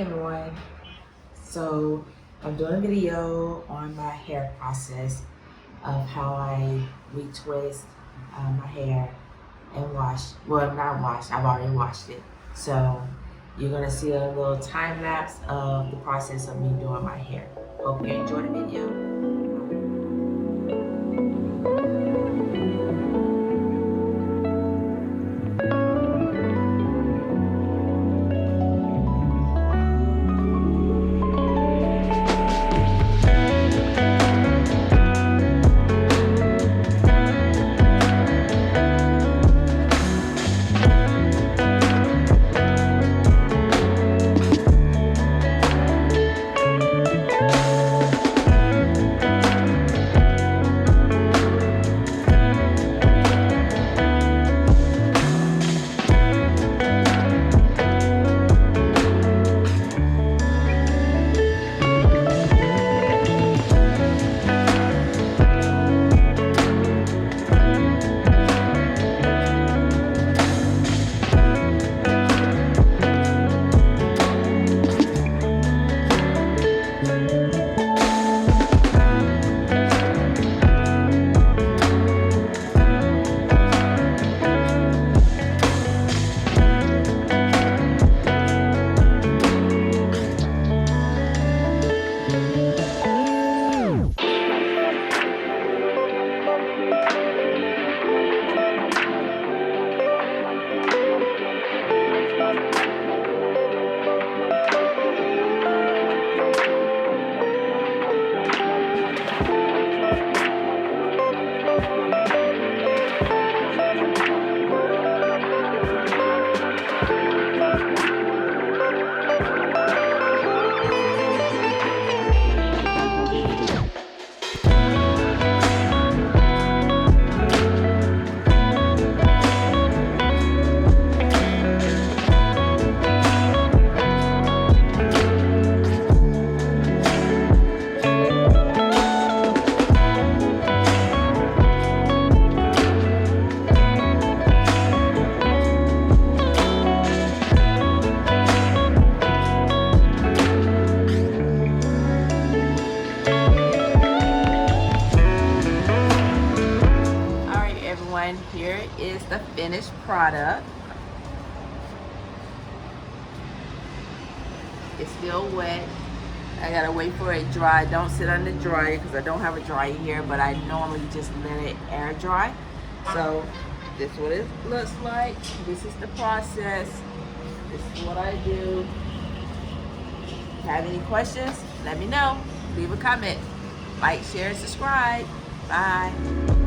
everyone. So I'm doing a video on my hair process of how I retwist my hair and wash. Well, not wash, I've already washed it. So you're gonna see a little time lapse of the process of me doing my hair. Hope you enjoy the video. Here is the finished product. It's still wet. I gotta wait for it dry. Don't sit on the dryer because I don't have a dryer here, but I normally just let it air dry. So this is what it looks like. This is the process. This is what I do. If you have any questions, let me know. Leave a comment. Like, share, and subscribe. Bye.